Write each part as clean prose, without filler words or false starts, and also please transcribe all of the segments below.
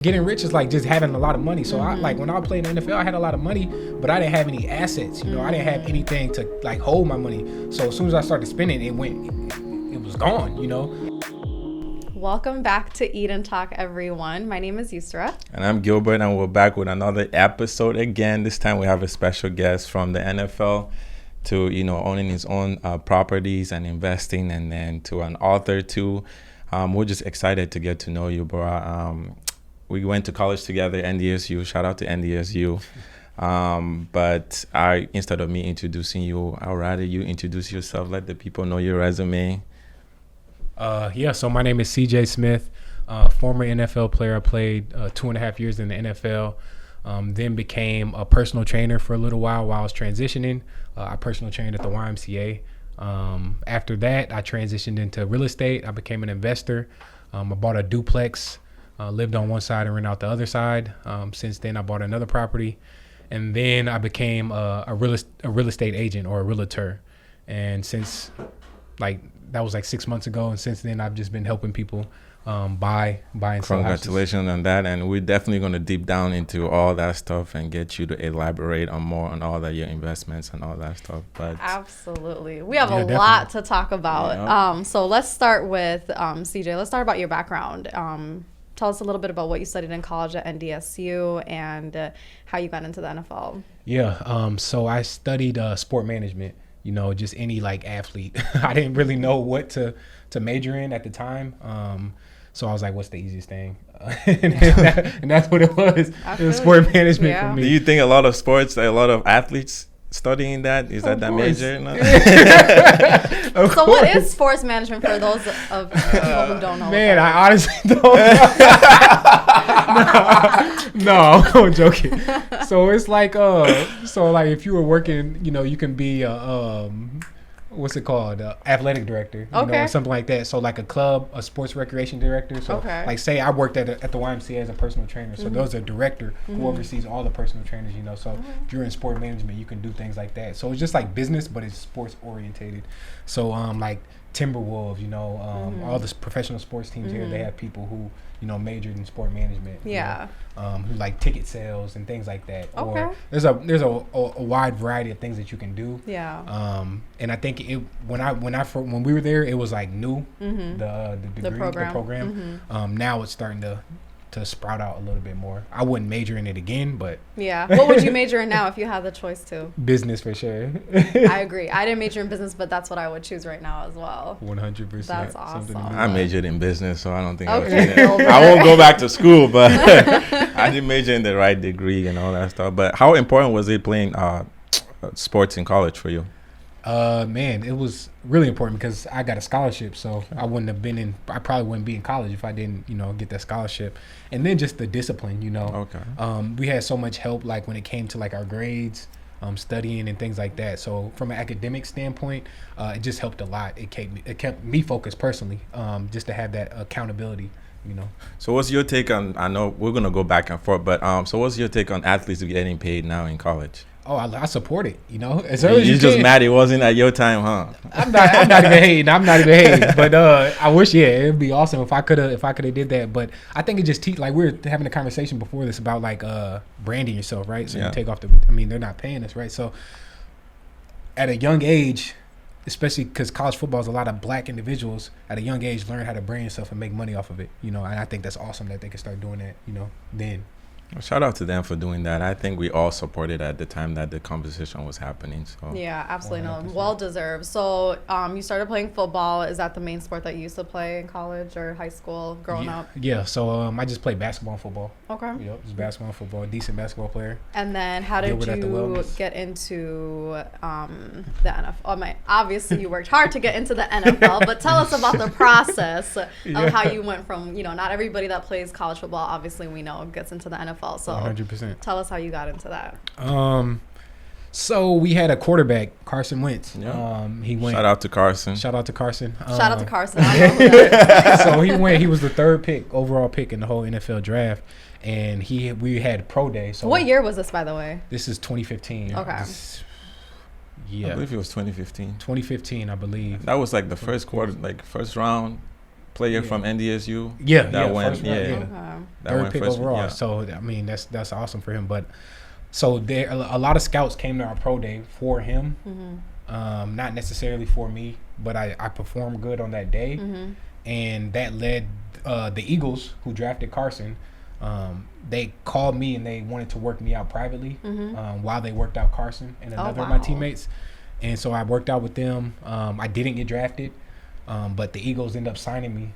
Getting rich is like just having a lot of money. So I like when I played in the NFL, I had a lot of money, but I didn't have any assets. You know, I didn't have anything to like hold my money. So as soon as I started spending, it was gone. You know. Welcome back to Eat and Talk, everyone. My name is Yusra. And I'm Gilbert, and we're back with another episode again. This time we have a special guest from the NFL to, owning his own properties and investing, and then to an author too. We're just excited to get to know you, bro. We went to college together, NDSU. Shout out to NDSU. But instead of me introducing you, I'd rather you introduce yourself. Let the people know your resume. So my name is CJ Smith, former NFL player. I played 2.5 years in the NFL, then became a personal trainer for a little while I was transitioning. I personal trained at the YMCA. After that, I transitioned into real estate. I became an investor. I bought a duplex. Lived on one side and rent out the other side. Since then, I bought another property, and then I became a real estate agent or a realtor. And since that was 6 months ago, and since then I've just been helping people buy and sell houses. Congratulations on that, and we're definitely going to deep down into all that stuff and get you to elaborate on more on all that your investments and all that stuff. But absolutely, we have a lot to talk about. Yeah. So let's start with CJ. Let's start about your background. Tell us a little bit about what you studied in college at NDSU and how you got into the NFL. Yeah, so I studied sport management, just any athlete. I didn't really know what to major in at the time. So I was like, what's the easiest thing? And that's what it was. It was sport management for me. Do you think a lot of athletes studying that? Is that major? No? So what is sports management for those of people who don't know? Man, I honestly don't know. No, I'm joking. So it's if you were working, you can be what's it called? Athletic director, or something like that. So like a sports recreation director. So say I worked at the YMCA as a personal trainer. So there's a director who oversees all the personal trainers, So if you're in sport management, you can do things like that. So it's just like business, but it's sports orientated. So Timberwolves, all the professional sports teams here, they have people who, majored in sport management. Who like ticket sales and things like that. Okay. Or there's a wide variety of things that you can do. Yeah. And I think when we were there, it was new, the degree, the program. Now it's starting to sprout out a little bit more. I wouldn't major in it again, but yeah. What would you major in now if you had the choice to? Business for sure. I agree. I didn't major in business, but that's what I would choose right now as well. 100%. That's awesome. I majored in business, so I don't think I won't go back to school, but I did major in the right degree and all that stuff. But how important was it playing sports in college for you? Man, it was really important because I got a scholarship, so I probably wouldn't be in college if I didn't, get that scholarship. And then just the discipline, we had so much help, when it came to our grades, studying and things like that. So from an academic standpoint, it just helped a lot. It kept me focused personally, just to have that accountability. So what's your take on, I know we're going to go back and forth, but so what's your take on athletes getting paid now in college? Oh, I support it, as early as you just mad it wasn't at your time, huh? I'm not even hating, but I wish, it'd be awesome if I could have did that. But I think it just we were having a conversation before this about branding yourself, right? So you take off they're not paying us, right? So at a young age, especially because college football is a lot of black individuals at a young age learn how to brand yourself and make money off of it, and I think that's awesome that they can start doing that, then. Well, shout out to them for doing that. I think we all supported at the time that the conversation was happening. So yeah, absolutely. 100%. No, well deserved. So you started playing football. Is that the main sport that you used to play in college or high school growing up? Yeah. So I just played basketball and football. Okay. Yep, just basketball and football. Decent basketball player. And then how did you get into the NFL? Obviously you worked hard to get into the NFL, but tell us about the process of how you went from, not everybody that plays college football, obviously we know, gets into the NFL. So 100%. Tell us how you got into that. So we had a quarterback, Carson Wentz. Yeah. He went. Shout out to Carson. Shout out to Carson. I know who that is. So he went. He was the third overall pick in the whole NFL draft, and we had pro day. So what year was this, by the way? This is 2015. Okay. I believe it was 2015. 2015, I believe. That was the first quarter, first round. player from NDSU. Yeah, that went, first round, Okay. that third went pick first, overall. yeah. So I mean, that's awesome for him. But so there, a lot of scouts came to our pro day for him. Not necessarily for me, but I performed good on that day, and that led the Eagles, who drafted Carson. They called me and they wanted to work me out privately while they worked out Carson and another of my teammates. And so I worked out with them. I didn't get drafted, but the Eagles ended up signing me.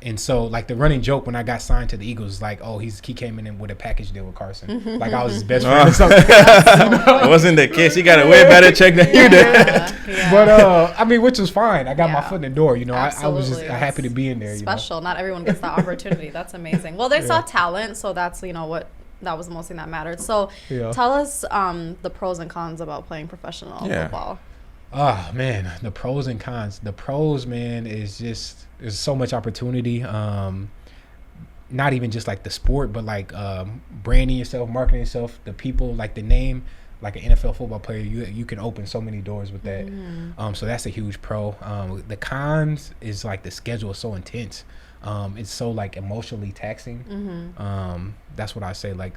And so, like, the running joke when I got signed to the Eagles is like, oh, he came in with a package deal with Carson. Like, I was his best friend or something. It wasn't the case. He got a way better check than you did. But, I mean, which was fine. I got my foot in the door. You know, I was just happy to be in there. Special. You know? Not everyone gets that opportunity. That's amazing. Well, they saw talent, so that's, you know, that was the most thing that mattered. So tell us the pros and cons about playing professional football. Oh, man, the pros and cons. The pros, man, is just there's so much opportunity. Not even just like the sport, but like branding yourself, marketing yourself, the people, like the name. Like an NFL football player, you can open so many doors with that. So that's a huge pro. The cons is like the schedule is so intense. It's so like emotionally taxing. That's what I say. Like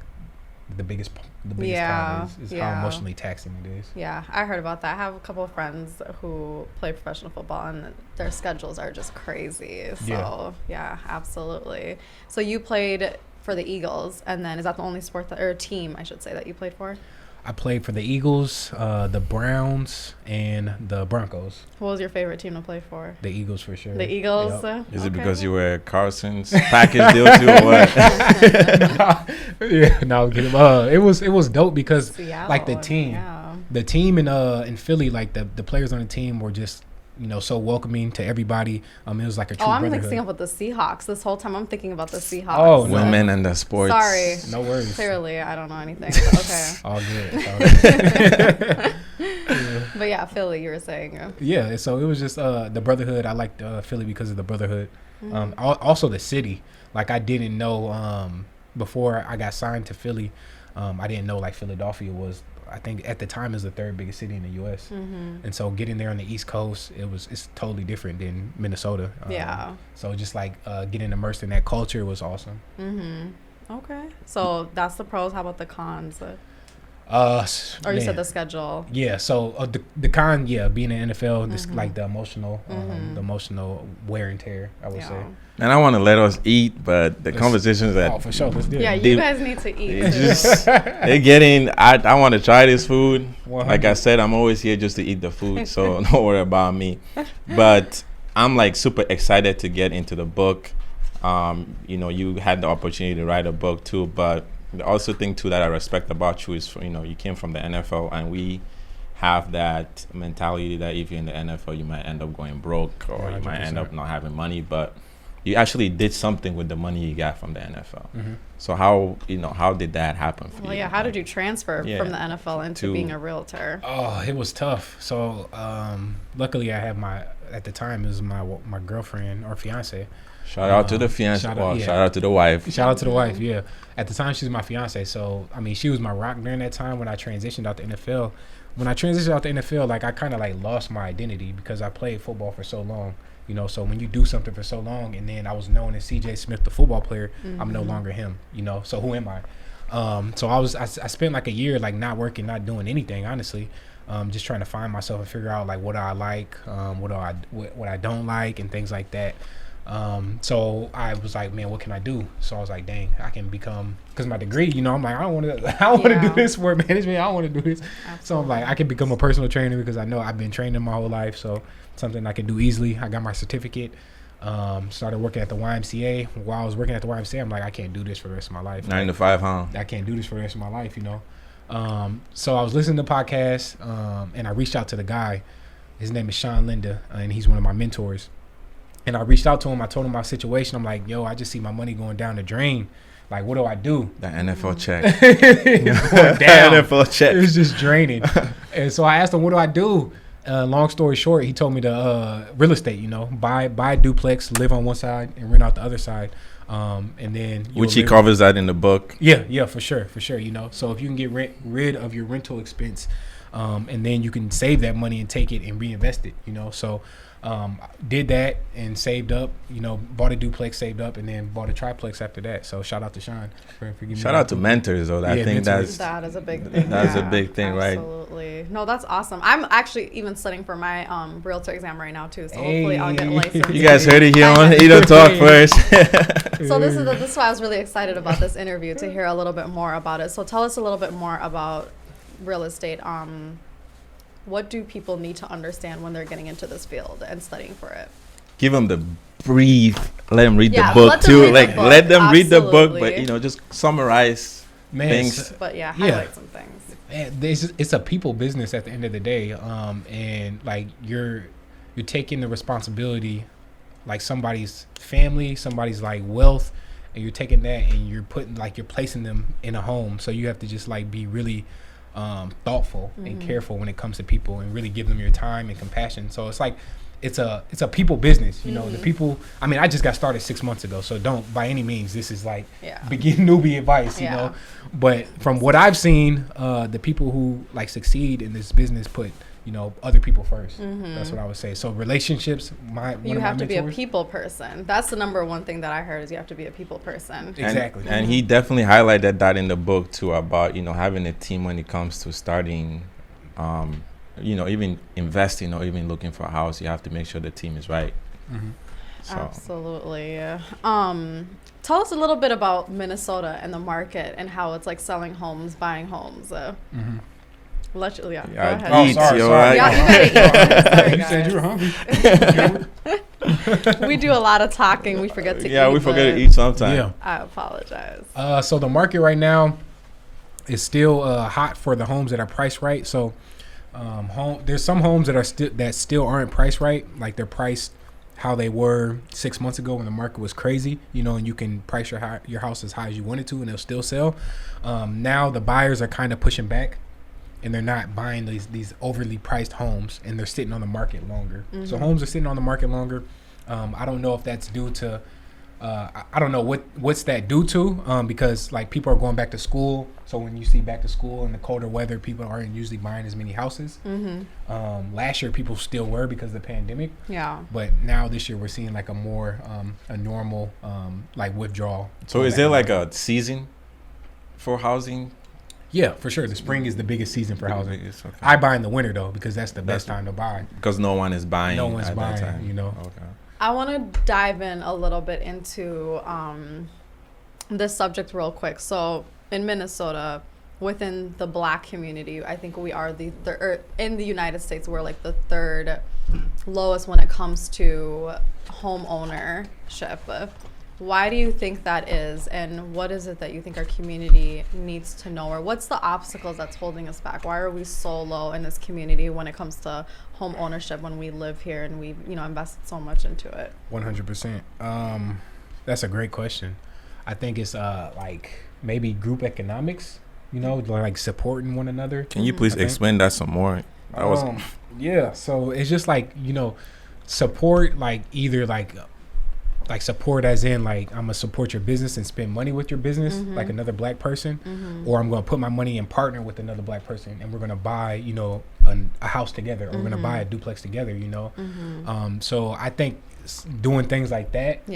the biggest con is how emotionally taxing it is. Yeah, I heard about that. I have a couple of friends who play professional football, and their schedules are just crazy. So yeah, absolutely. So you played for the Eagles, and then is that the only sport or team I should say that you played for? I played for the Eagles, the Browns, and the Broncos. What was your favorite team to play for? The Eagles, for sure. The Eagles? Yep. Is it because you were Carson's package deal too, or what? No, it was dope because Seattle, like the team in Philly, like the players on the team were just, you know, so welcoming to everybody. It was like a true brotherhood. I'm thinking about the Seahawks. This whole time I'm thinking about the Seahawks. Oh, no. Women and the sports. Sorry. No worries. Clearly, I don't know anything. But okay. All good. But yeah, Philly, you were saying. Yeah, so it was just the brotherhood. I liked Philly because of the brotherhood. Also the city. Like I didn't know before I got signed to Philly. I didn't know like Philadelphia was, I think at the time, is the third biggest city in the U.S. And so getting there on the East Coast, it's totally different than Minnesota. So just like getting immersed in that culture was awesome. Okay. So that's the pros. How about the cons? Or you said the schedule. Yeah. So the con, being in the NFL, this like the emotional wear and tear, I would say. And I want to let us eat, but the conversations that for sure, let's do it. Yeah, you guys need to eat. They're getting. I want to try this food. 100. Like I said, I'm always here just to eat the food, so don't worry about me. But I'm like super excited to get into the book. You know, you had the opportunity to write a book too, but the also thing too that I respect about you is, you know, you came from the NFL, and we have that mentality that if you're in the NFL, you might end up going broke, or 100%. You might end up not having money, but you actually did something with the money you got from the NFL. So how did that happen for you? Well, yeah, how did you transfer from the NFL into being a realtor? Oh, it was tough. So luckily I had at the time it was my girlfriend or fiance. Shout out to the fiance. Shout out to the wife. Shout out to the wife, yeah. At the time she was my fiance, so I mean she was my rock during that time when I transitioned out the NFL. When I transitioned out the NFL, like I kind of like lost my identity because I played football for so long. You know, so when you do something for so long, and then I was known as CJ Smith, the football player, I'm no longer him. You know, so who am I? So I spent like a year like not working, not doing anything, honestly, just trying to find myself and figure out like what I like, what I don't like, and things like that. So I was like, man, what can I do? So I was like, dang, I can become, because my degree, you know, I'm like, I don't want to do this sport management. I don't want to do this. Absolutely. So I'm like, I can become a personal trainer because I know I've been training my whole life. So something I can do easily. I got my certificate. Started working at the YMCA. While I was working at the YMCA, I'm like, I can't do this for the rest of my life. 9 to 5, huh? I can't do this for the rest of my life, you know. So I was listening to podcasts, and I reached out to the guy. His name is Sean Linda, and he's one of my mentors. And I reached out to him. I told him my situation. I'm like, yo, I just see my money going down the drain. Like, what do I do? The NFL check. It's going down. NFL check. It was just draining. And so I asked him, what do I do? Long story short, he told me to real estate, you know, buy a duplex, live on one side and rent out the other side. And then which he covers that in the book. Yeah, for sure. You know, so if you can get rid of your rental expense, and then you can save that money and take it and reinvest it, you know. So Did that and saved up, bought a duplex, saved up, and then bought a triplex after that. So shout out to Sean for giving me Shout out to mentors, though. I think that is a big thing. That's a big thing, right? Absolutely. No, that's awesome. I'm actually even studying for my realtor exam right now too. So hopefully I'll get licensed. You guys heard it here on Edo Talk first. So this is why I was really excited about this interview, to hear a little bit more about it. So tell us a little bit more about real estate. What do people need to understand when they're getting into this field and studying for it? Give them the brief. Let them read the book too. Let them read the book, but just summarize things. But highlight some things. It's a people business at the end of the day, and like you're taking the responsibility, like somebody's family, somebody's like wealth, and you're taking that and you're placing them in a home. So you have to just like be really thoughtful and careful when it comes to people, and really give them your time and compassion. So it's like it's a people business, the people. I mean, I just got started 6 months ago, so don't by any means this is like begin newbie advice, you know. But from what I've seen, the people who like succeed in this business put other people first. That's what I would say. So relationships, you have to be a people person. That's the number one thing that I heard, is you have to be a people person. Exactly. And he definitely highlighted that in the book too, about having a team when it comes to starting, even investing or even looking for a house. You have to make sure the team is right. So. Absolutely. Tell us a little bit about Minnesota and the market and how it's like selling homes, buying homes. Go ahead. Sorry. You said you were hungry. We do a lot of talking. We forget to eat. Yeah, we forget to eat sometimes. Yeah. I apologize. So the market right now is still hot for the homes that are priced right. So there's some homes that still aren't priced right. Like they're priced how they were 6 months ago when the market was crazy, and you can price your house as high as you want it to, and it'll still sell. Now the buyers are kind of pushing back, and they're not buying these overly priced homes, and they're sitting on the market longer. So homes are sitting on the market longer. I don't know if that's due to, I don't know what's that due to, because like people are going back to school. So when you see back to school and the colder weather, people aren't usually buying as many houses. Last year people still were because of the pandemic. Yeah. But now this year we're seeing like a more a normal like withdrawal. So is there like a season for housing? Yeah, for sure. The spring is the biggest season for housing. Okay. I buy in the winter though, because that's the best time to buy. Because no one is buying. No one's buying. That time. Okay. I want to dive in a little bit into this subject real quick. So in Minnesota, within the Black community, I think we are in the United States, we're like the third lowest when it comes to home ownership. Why do you think that is, and what is it that you think our community needs to know, or what's the obstacles that's holding us back? Why are we so low in this community when it comes to home ownership when we live here and we've invested so much into it? 100%. That's a great question. I think it's like maybe group economics, like supporting one another. Can you please explain that some more? Yeah, so it's just like support, like either like support as in like I'm gonna support your business and spend money with your business like another Black person, or I'm gonna put my money and partner with another Black person, and we're gonna buy a house together, or we're gonna buy a duplex together. So I think doing things like that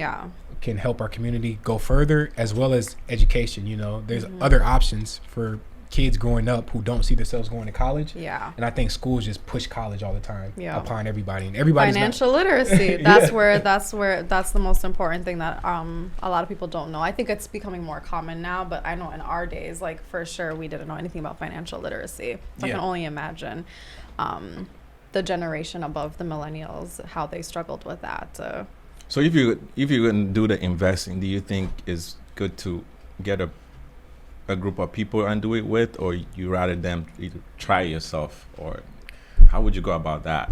can help our community go further, as well as education. There's other options for kids growing up who don't see themselves going to college. Yeah. And I think schools just push college all the time upon everybody, and everybody's financial literacy. That's that's the most important thing that a lot of people don't know. I think it's becoming more common now, but I know in our days, like for sure, we didn't know anything about financial literacy. So I can only imagine the generation above the millennials, how they struggled with that. So if you're going to do the investing, do you think it's good to get a group of people and do it with, or you rather them either try yourself, or how would you go about that?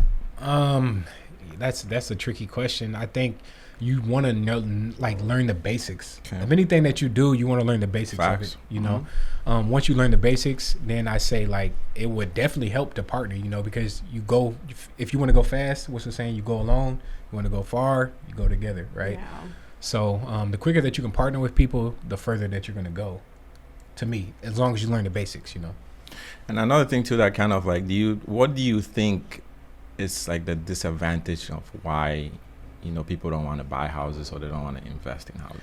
That's a tricky question. I think you want to learn the basics. Okay. If anything that you do, you want to learn the basics of it. Once you learn the basics, then I say like it would definitely help to partner. Because if you want to go fast, what's the saying? You go alone. You want to go far, you go together, right? Yeah. So the quicker that you can partner with people, the further that you're going to go. To me, as long as you learn the basics, And another thing too, that kind of like, what do you think it's like the disadvantage of why, you know, people don't want to buy houses or they don't want to invest in houses?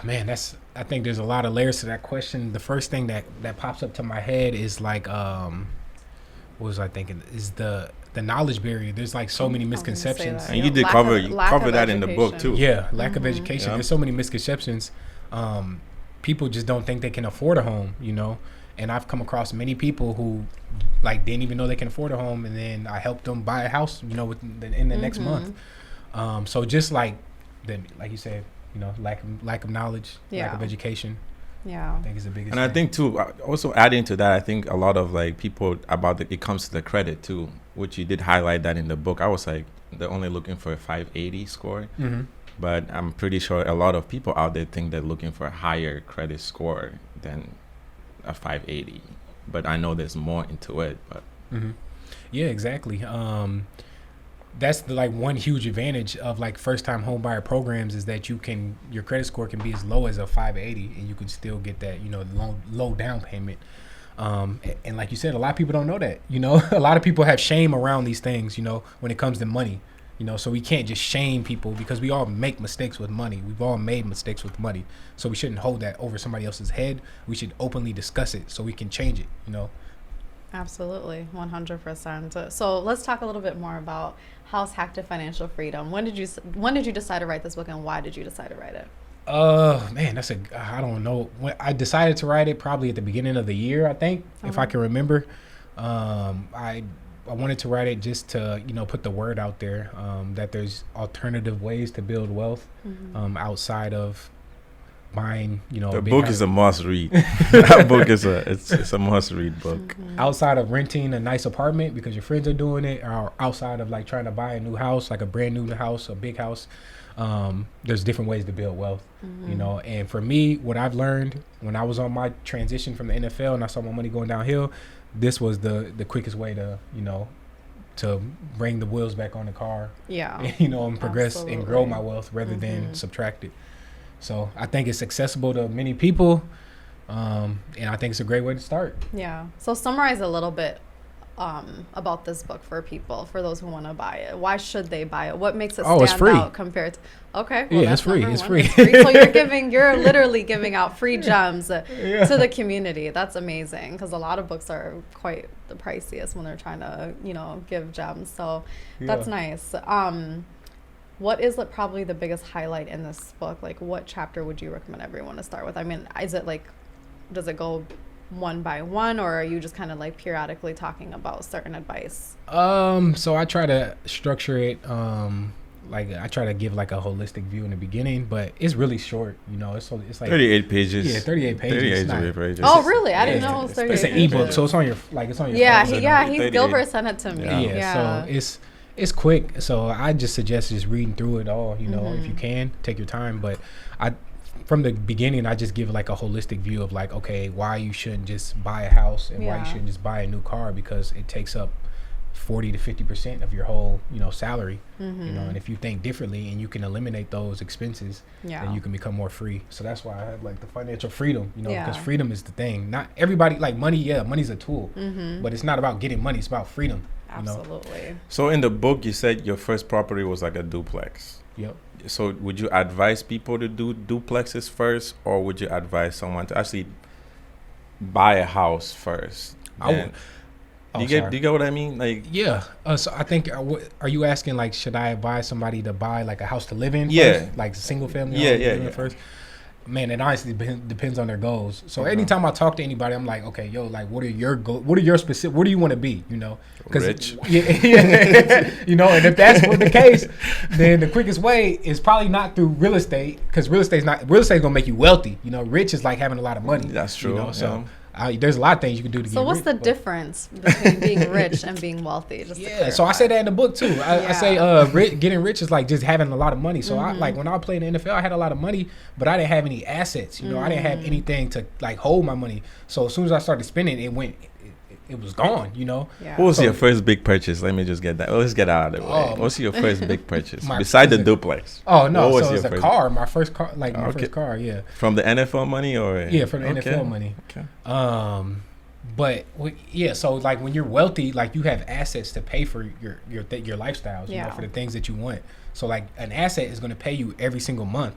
Man, I think there's a lot of layers to that question. The first thing that pops up to my head is like, what was I thinking? Is the knowledge barrier. There's like so many misconceptions. And you did cover that in the book too. Yeah, lack of education. There's so many misconceptions. People just don't think they can afford a home, you know. And I've come across many people who like didn't even know they can afford a home, and then I helped them buy a house, you know, in the next month. So just like you said, you know, lack of knowledge, lack of education. Yeah, I think is the biggest. And thing. I think too, also adding to that, I think a lot of like people it comes to the credit too, which you did highlight that in the book. I was like, they're only looking for a 580 score, but I'm pretty sure a lot of people out there think they're looking for a higher credit score than a 580. But I know there's more into it. But yeah, exactly. That's the like one huge advantage of like first time home buyer programs is that your credit score can be as low as a 580 and you can still get that, you know, low down payment. And like you said, a lot of people don't know that, you know. A lot of people have shame around these things, you know, when it comes to money, you know. So we can't just shame people because we all make mistakes with money. We've all made mistakes with money. So we shouldn't hold that over somebody else's head. We should openly discuss it so we can change it, you know. Absolutely, 100%. So let's talk a little bit more about House Hack to Financial Freedom. When did you decide to write this book, and why did you decide to write it? Man, I don't know. When I decided to write it, probably at the beginning of the year, I think, if I can remember. I wanted to write it just to, you know, put the word out there that there's alternative ways to build wealth outside of buying, you know. The book is a must read. That book is it's a must read book. Outside of renting a nice apartment because your friends are doing it, or outside of like trying to buy a new house, like a brand new house, a big house, there's different ways to build wealth, you know. And for me, what I've learned when I was on my transition from the NFL and I saw my money going downhill, this was the quickest way to, you know, to bring the wheels back on the car, you know, and progress and grow my wealth rather than subtract it. So I think it's accessible to many people, and I think it's a great way to start. Yeah. So summarize a little bit about this book for people, for those who want to buy it. Why should they buy it? What makes it stand out compared to? Okay. Well, yeah, it's free. It's free. So you're literally giving out free gems to the community. That's amazing, because a lot of books are quite the priciest when they're trying to, you know, give gems. So that's nice. What is probably the biggest highlight in this book? Like, what chapter would you recommend everyone to start with? I mean, is it like, does it go one by one, or are you just kind of like periodically talking about certain advice? So I try to structure it, like I try to give like a holistic view in the beginning, but it's really short, you know. It's like 38 pages. Yeah, 38 pages. 38 pages. Oh, really? I didn't know it was 38 pages. It's an ebook, so it's on your phone. Yeah, Gilbert sent it to me. Yeah. So it's quick, so I just suggest just reading through it all, you know, if you can, take your time. But from the beginning, I just give like a holistic view of like, okay, why you shouldn't just buy a house and why you shouldn't just buy a new car, because it takes up 40 to 50% of your whole, you know, salary, you know. And if you think differently and you can eliminate those expenses, then you can become more free. So that's why I have like the financial freedom, you know, because freedom is the thing. Not everybody like money. Money's a tool, but it's not about getting money. It's about freedom. Absolutely. You know? So in the book, you said your first property was like a duplex. Yep. So would you advise people to do duplexes first, or would you advise someone to actually buy a house first? I would. Do you get what I mean? Like, yeah. So I think, are you asking like, should I advise somebody to buy like a house to live in? Yeah. First? Like a single family home to live in first? Man, it honestly depends on their goals. So anytime I talk to anybody, I'm like, okay, yo, like, what are your goals? What are your specific? What do you want to be? You know, rich. You know, and if that's the case, then the quickest way is probably not through real estate, because real estate's gonna make you wealthy. You know, rich is like having a lot of money. That's true. You know, so. There's a lot of things you can do to get rich. So what's the difference between being rich and being wealthy? So I say that in the book too. I say getting rich is like just having a lot of money. So I like when I played in the NFL, I had a lot of money, but I didn't have any assets. You know, I didn't have anything to like hold my money. So as soon as I started spending, it was gone, you know. What was your first big purchase? Let me just get that. Let's get out of the way. What's your first big purchase besides the duplex? Oh no, so it's a car. My first car, like my first car, yeah. From the NFL money, or from the NFL money. Okay. But yeah, so like when you're wealthy, like you have assets to pay for your lifestyles, you know, for the things that you want. So like an asset is going to pay you every single month,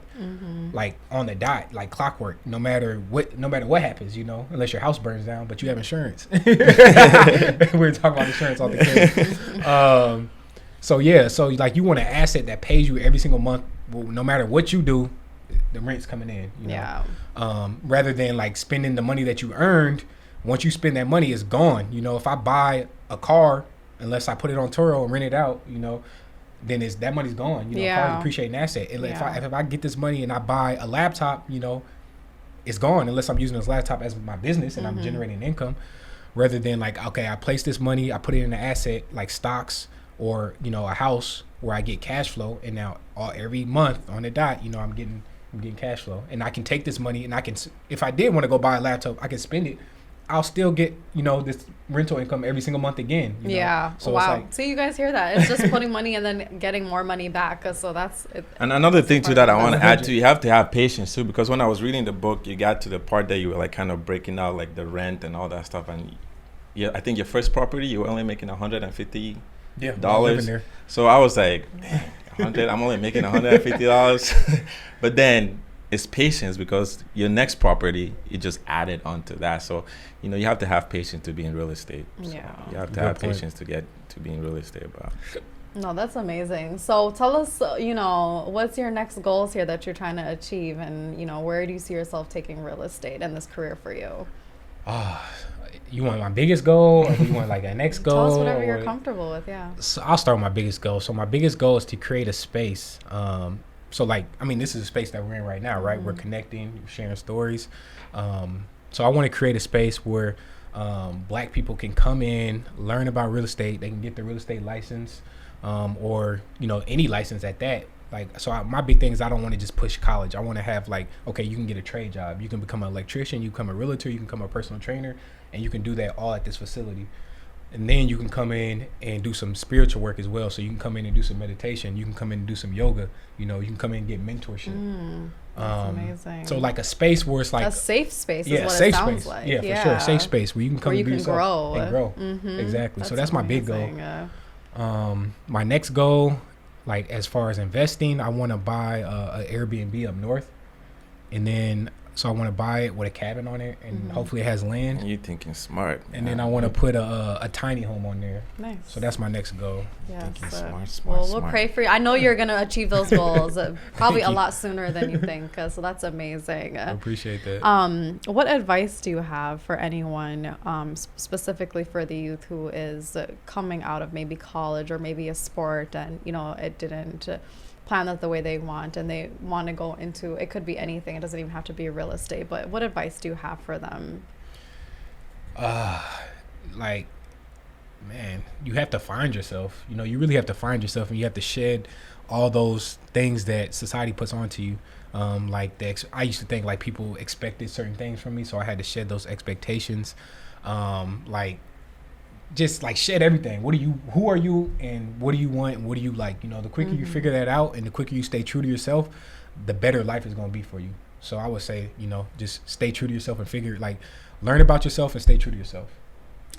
like on the dot, like clockwork, no matter what happens, you know, unless your house burns down, but you have insurance. We're talking about insurance all the time. So yeah, so like you want an asset that pays you every single month, well, no matter what you do, the rent's coming in. You know? Rather than like spending the money that you earned. Once you spend that money, it's gone. You know, if I buy a car, unless I put it on Turo and rent it out, you know, then that money's gone. You know, cars appreciate an asset. And if I get this money and I buy a laptop, you know, it's gone unless I'm using this laptop as my business and I'm generating income. Rather than like, okay, I place this money, I put it in an asset like stocks or, you know, a house where I get cash flow, and now every month on the dot, you know, I'm getting cash flow, and I can take this money and I can, if I did want to go buy a laptop, I can spend it. I'll still get, you know, this rental income every single month again. You know? So wow. It's like, so you guys hear that? It's just putting money and then getting more money back. So that's it. And another thing too that I want to add to, you have to have patience too, because when I was reading the book, you got to the part that you were like kind of breaking out like the rent and all that stuff, and I think your first property you were only making $150 dollars. So I was like, dang, 100. I'm only making $150, but then. It's patience, because your next property, you just added onto that. So, you know, you have to have patience to be in real estate. So you have to have patience to get to be in real estate. But no, that's amazing. So tell us, you know, what's your next goals here that you're trying to achieve, and, you know, where do you see yourself taking real estate and this career for you? You want my biggest goal, or do you want like a next goal? Tell us whatever you're comfortable with. So I'll start with my biggest goal. So my biggest goal is to create a space. So like, I mean, this is a space that we're in right now, right? We're connecting, sharing stories. So I want to create a space where Black people can come in, learn about real estate. They can get their real estate license, or, you know, any license at that. Like, so my big thing is I don't want to just push college. I want to have like, okay, you can get a trade job. You can become an electrician. You can become a realtor. You can become a personal trainer. And you can do that all at this facility. And then you can come in and do some spiritual work as well. So you can come in and do some meditation. You can come in and do some yoga. You know, you can come in and get mentorship. That's amazing. So like a space where it's like a safe space. Is what it sounds like. Yeah, for sure. A safe space where you can come where you and can grow and grow. Exactly. So that's my big goal. My next goal, like as far as investing, I want to buy a Airbnb up north, and then. So I want to buy it with a cabin on it, and hopefully it has land. You're thinking smart. And then I want to put a tiny home on there. Nice. So that's my next goal. Yes. Thinking smart. Well, we'll pray for you. I know you're going to achieve those goals probably a lot sooner than you think. So that's amazing. I appreciate that. What advice do you have for anyone, specifically for the youth who is coming out of maybe college or maybe a sport, and, you know, it didn't plan that the way they want, and they want to go into, it could be anything, it doesn't even have to be real estate, but what advice do you have for them? Like, man, you have to find yourself. You know, you really have to find yourself, and you have to shed all those things that society puts onto you. Like I used to think like people expected certain things from me, so I had to shed those expectations. Like, just like shed everything. Who are you, and what do you want, and what do you like? You know, the quicker you figure that out, and the quicker you stay true to yourself, the better life is going to be for you. So I would say, you know, just stay true to yourself and learn about yourself and stay true to yourself.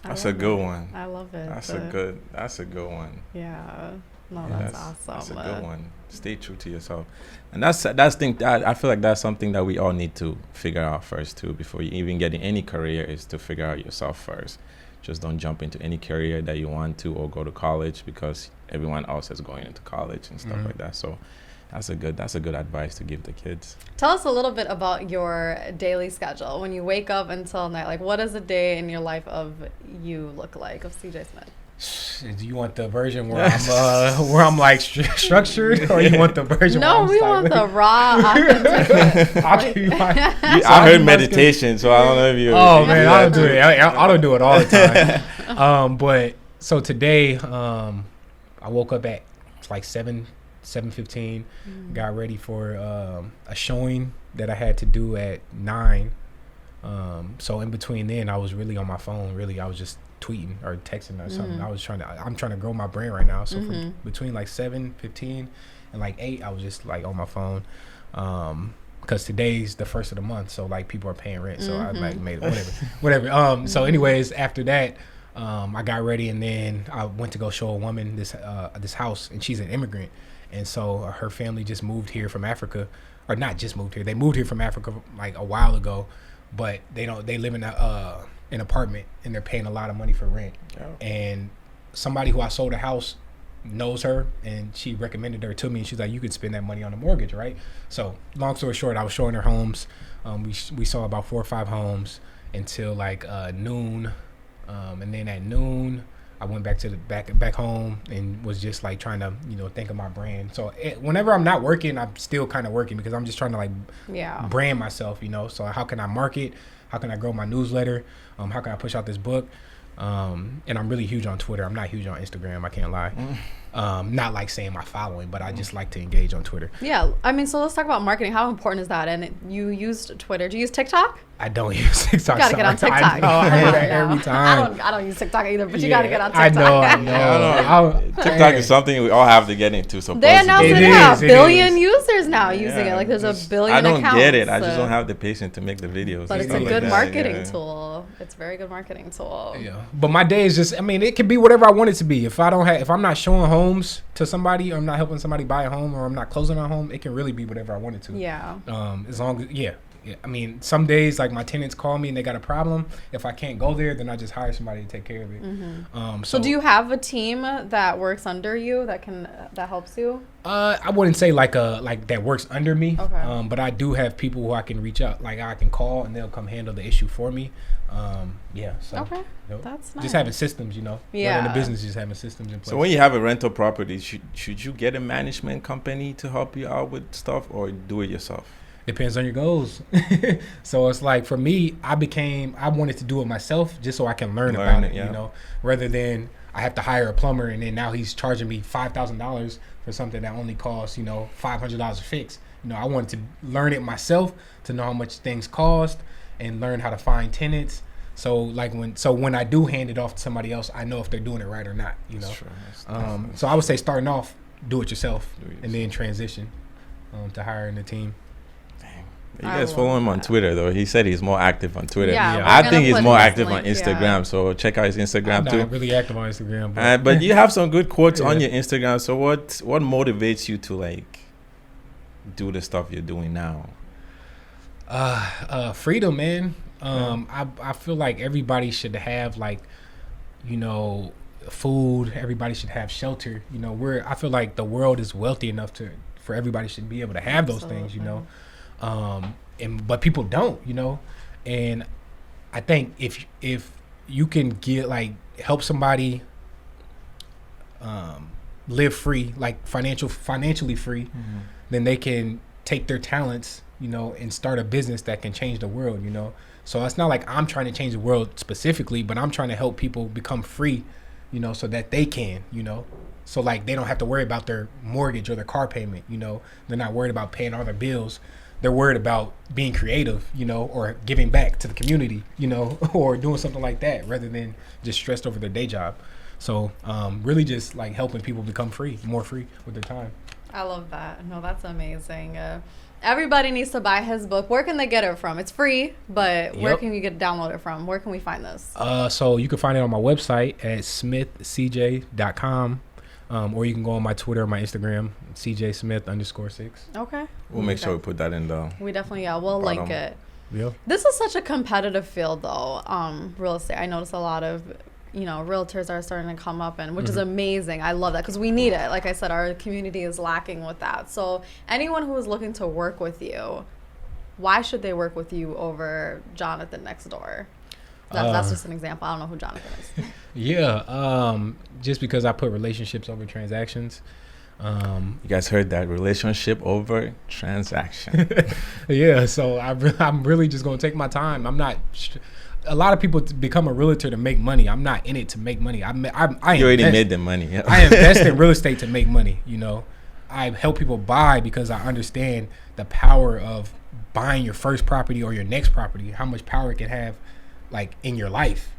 That's a good one. I love it. That's a good one. Yeah. No, that's awesome. That's a good one. Stay true to yourself. And that's I feel like that's something that we all need to figure out first too, before you even get in any career, is to figure out yourself first. Just don't jump into any career that you want to, or go to college because everyone else is going into college and stuff like that. So that's a good advice to give the kids. Tell us a little bit about your daily schedule when you wake up until night. Like, what does a day in your life of you look like, of CJ Smith? Do you want the version where I'm like structured, or you want the version? No, we want the raw, authentic. I heard meditation, so I don't know if you. Oh man, I don't do it. I don't do it all the time. But so today, I woke up at like 7:15. Got ready for a showing that I had to do at 9. So in between then, I was really on my phone. Really, I was just tweeting or texting or something. I'm trying to grow my brain right now. So from between like 7:15 and like 8, I was just like on my phone. because today's the first of the month, so like people are paying rent. So I like made it, whatever. So anyways, after that, I got ready, and then I went to go show a woman this house, and she's an immigrant, and so her family just moved here from Africa, or not just moved here. They moved here from Africa like a while ago, but they live in an apartment, and they're paying a lot of money for rent. And somebody who I sold a house knows her, and she recommended her to me, and she's like, you could spend that money on a mortgage, right? So long story short, I was showing her homes. We saw about 4 or 5 homes until like noon, and then at noon I went back to back home and was just like trying to think of my brand. So whenever I'm not working, I'm still kind of working, because I'm just trying to like brand myself, so how can I market, how can I grow my newsletter, how can I push out this book. And I'm really huge on Twitter. I'm not huge on Instagram, I can't lie. Not like saying my following, but I just like to engage on Twitter. Yeah, I mean, so let's talk about marketing. How important is that? And you used Twitter. Do you use TikTok? I don't use TikTok. You gotta get on TikTok. I know, I hear that every time. I don't use TikTok either, but you gotta get on TikTok. I know. TikTok is something we all have to get into. Supposedly. They announced they have a billion users now using it. Like there's a billion accounts. I don't get it. I just don't have the patience to make the videos. But it's a good marketing tool. It's a very good marketing tool. Yeah. But my day is just, I mean, it can be whatever I want it to be. If I'm not showing homes to somebody, or I'm not helping somebody buy a home, or I'm not closing a home, it can really be whatever I want it to. Yeah. As long as, yeah. I mean, some days like my tenants call me and they got a problem. If I can't go there, then I just hire somebody to take care of it. So do you have a team that works under you that helps you? I wouldn't say like that works under me. Okay. But I do have people who I can reach out, like I can call and they'll come handle the issue for me. Yeah. So, okay. That's nice. Just having systems, Yeah. We're in the business, just having systems in place. So when you have a rental property, should you get a management company to help you out with stuff, or do it yourself? Depends on your goals. So it's like, for me, I wanted to do it myself just so I can learn about it, rather than I have to hire a plumber and then now he's charging me $5,000 for something that only costs, $500 to fix. I wanted to learn it myself to know how much things cost and learn how to find tenants. So when I do hand it off to somebody else, I know if they're doing it right or not, That's true. So I would say starting off, do it yourself and then transition to hiring a team. You guys follow him on Twitter, though. He said he's more active on Twitter. Yeah, I think he's more active on Instagram, so check out his Instagram too. I'm not really active on Instagram. But you have some good quotes on your Instagram. So what motivates you to like do the stuff you're doing now? Freedom, man. I feel like everybody should have food. Everybody should have shelter. I feel like the world is wealthy enough for everybody should be able to have those things. But people don't, and I think if you can help somebody live free, like financially free, then they can take their talents, and start a business that can change the world, So it's not like I'm trying to change the world specifically, but I'm trying to help people become free, so that they can, So like they don't have to worry about their mortgage or their car payment, They're not worried about paying all their bills. They're worried about being creative, or giving back to the community, or doing something like that rather than just stressed over their day job. So really just like helping people become more free with their time. I love that. No, that's amazing. Everybody needs to buy his book. Where can they get it from? It's free, but where can you download it from? Where can we find this? So you can find it on my website at smithcj.com. Or you can go on my Twitter or my Instagram, CJSmith_6. Okay. We'll make sure we put that in the. We definitely, we'll link it. Yeah. This is such a competitive field, though. Real estate. I notice a lot of, realtors are starting to come up, which is amazing. I love that because we need it. Like I said, our community is lacking with that. So anyone who is looking to work with you, why should they work with you over Jonathan next door? That's just an example. I don't know who Jonathan is. Yeah, just because I put relationships over transactions. You guys heard that, relationship over transaction. Yeah, so I'm really just going to take my time. I'm not. A lot of people become a realtor to make money. I'm not in it to make money. You already made the money. Yeah. I invest in real estate to make money. I help people buy because I understand the power of buying your first property or your next property. How much power it can have, like in your life.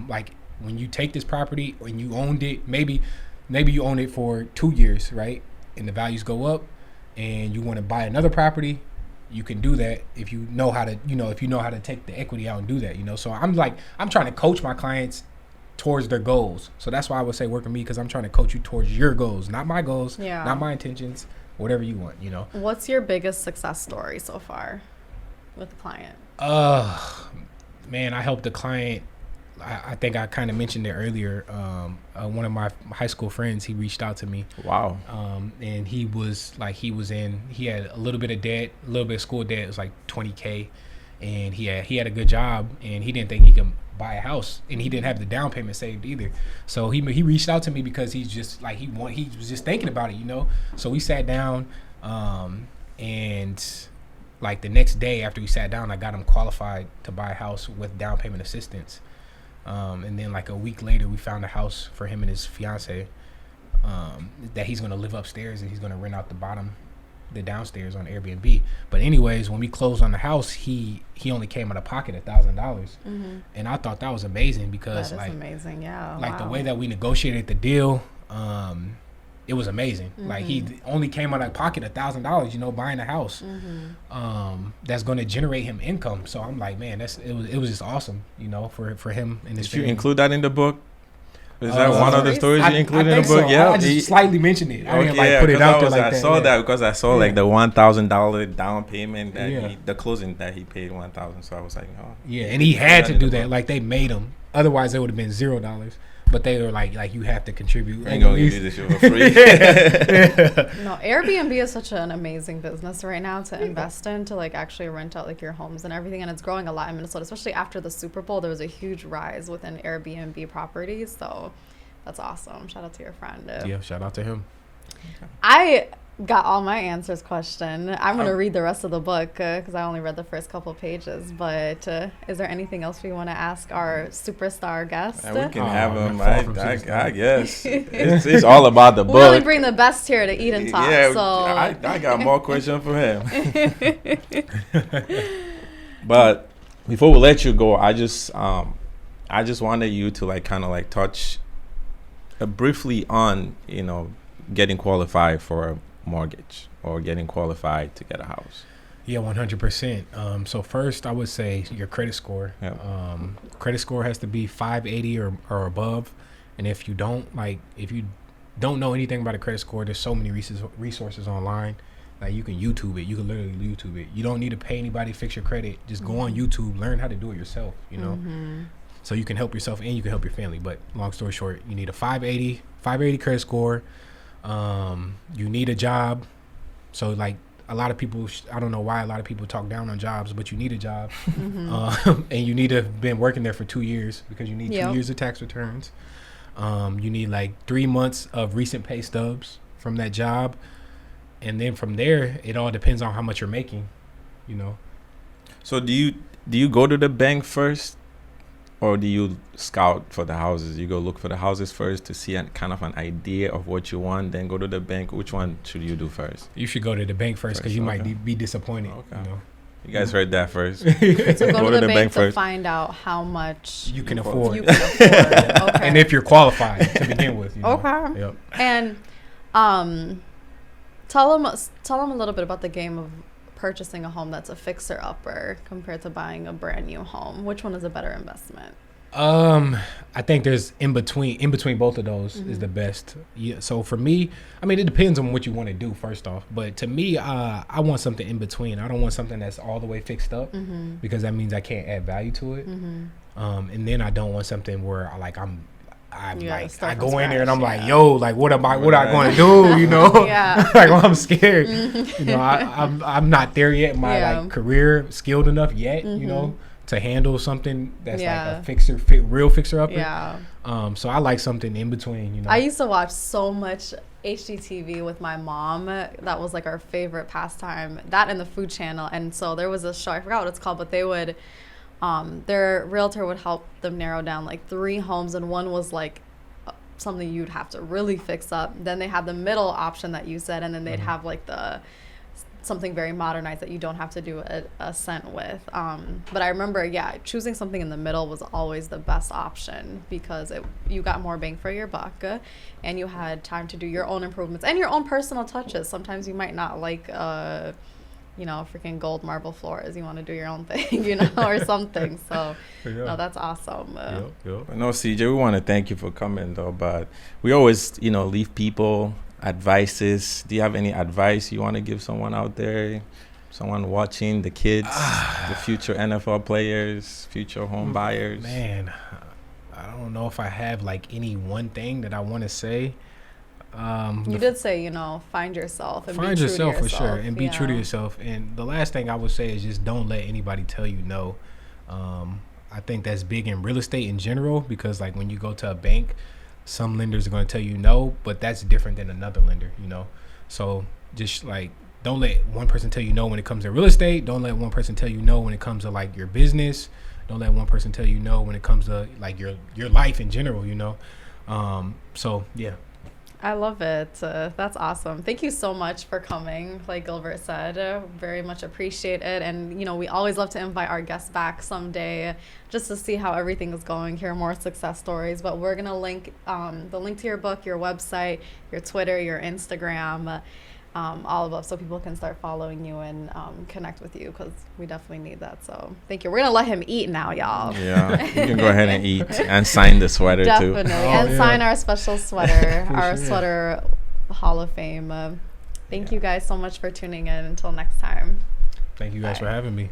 Like when you take this property and you owned it, maybe you own it for 2 years, right? And the values go up, and you want to buy another property. you can do that if you know how to, if you know how to take the equity out and do that, So I'm trying to coach my clients towards their goals. So that's why I would say work with me, because I'm trying to coach you towards your goals, not my goals, not my intentions, whatever you want, What's your biggest success story so far with the client? Man, I helped a client. I think I kind of mentioned it earlier. One of my high school friends, he reached out to me. Wow. And he had a little bit of debt, a little bit of school debt. It was like $20K, and he had a good job, and he didn't think he could buy a house, and he didn't have the down payment saved either. So he reached out to me because he's just like he was just thinking about it, So we sat down, and like the next day after we sat down, I got him qualified to buy a house with down payment assistance. And then like a week later, we found a house for him and his fiance that he's gonna live upstairs, and he's gonna rent out the downstairs on Airbnb. But anyways, when we closed on the house, he only came out of pocket $1,000, and I thought that was amazing because that is amazing, yeah. Like the way that we negotiated the deal, it was amazing. Like he only came out of pocket $1,000, buying a house that's going to generate him income. So I'm like, man, it was just awesome, for him and his Did family. you include that in the book? Is that one of the stories you included in the book? So. Yeah, I just slightly mentioned it. I didn't okay, put it out there like I that. saw that because I saw like the $1,000 down payment that the closing that he paid $1,000. So I was like, oh. Yeah, and he had to do that. Like they made him. Otherwise, it would have been $0. But they were like you have to contribute. I ain't gonna give you this shit for free. No, Airbnb is such an amazing business right now to invest in, to like actually rent out like your homes and everything, and it's growing a lot in Minnesota, especially after the Super Bowl. There was a huge rise within Airbnb properties, so that's awesome. Shout out to your friend. Yeah, shout out to him. I got all my answers question. I'm going to read the rest of the book because I only read the first couple pages. But is there anything else we want to ask our superstar guest? We can have him. I guess. It's all about the book. We only bring the best here to eat and talk. Yeah, so. I got more questions for him. But before we let you go, I just wanted you to like kind of like touch briefly on, getting qualified for a mortgage or getting qualified to get a house. Yeah, 100%. So first, I would say your credit score. Yeah. Credit score has to be 580 or above. And if you don't know anything about a credit score, there's so many resources online. Like you can YouTube it. You can literally YouTube it. You don't need to pay anybody to fix your credit. Just go on YouTube, learn how to do it yourself, So you can help yourself and you can help your family. But long story short, you need a 580 credit score. You need a job. So like a lot of people, I don't know why a lot of people talk down on jobs, but you need a job. And you need to have been working there for 2 years because you need 2 years of tax returns. You need like 3 months of recent pay stubs from that job. And then from there, it all depends on how much you're making, So do you go to the bank first? Or do you scout for the houses? You go look for the houses first to see kind of an idea of what you want, then go to the bank. Which one should you do first? You should go to the bank first because you might be disappointed. Okay. You guys heard that first. So go to the bank to find out how much you can afford. Okay. And if you're qualified to begin with. Okay. Yep. And tell them a little bit about the game of purchasing a home that's a fixer-upper compared to buying a brand new home. Which one is a better investment? I think there's in between both of those is the best. Yeah. So for me, I mean, it depends on what you want to do first off. But to me, I want something in between. I don't want something that's all the way fixed up because that means I can't add value to it. And then I don't want something where I go in there and I'm like, yo, like what am I going to do? Like I'm scared. I'm not there yet. My like career skilled enough yet, to handle something that's like a real fixer upper. Yeah. So I like something in between. I used to watch so much HGTV with my mom. That was like our favorite pastime. That and the Food Channel. And so there was a show, I forgot what it's called, but they would. Their realtor would help them narrow down like 3 homes, and one was like something you'd have to really fix up. Then they had the middle option that you said, and then they'd have like something very modernized that you don't have to do a cent with. But I remember, choosing something in the middle was always the best option because you got more bang for your buck, and you had time to do your own improvements and your own personal touches. Sometimes you might not like freaking gold marble floors. You want to do your own thing, or something. So, no, that's awesome. No, CJ, we want to thank you for coming, though. But we always, leave people advices. Do you have any advice you want to give someone out there? Someone watching, the kids, the future NFL players, future home buyers? Man, I don't know if I have like any one thing that I want to say. You did say, find yourself and find be yourself true to for sure, and be true to yourself. And the last thing I would say is just don't let anybody tell you no. I think that's big in real estate in general, because like when you go to a bank, some lenders are going to tell you no, but that's different than another lender, So just like don't let one person tell you no when it comes to real estate. Don't let one person tell you no when it comes to like your business. Don't let one person tell you no when it comes to like your life in general, So yeah. I love it. That's awesome. Thank you so much for coming. Like Gilbert said, very much appreciate it. And, we always love to invite our guests back someday just to see how everything is going, hear more success stories. But we're going to link the link to your book, your website, your Twitter, your Instagram, all of us, so people can start following you and connect with you, because we definitely need that. So thank you. We're going to let him eat now, y'all. Yeah, you can go ahead and eat and sign the sweater definitely. too. And sign our special sweater, our sweater Hall of Fame. Thank you guys so much for tuning in. Until next time. Thank you guys for having me.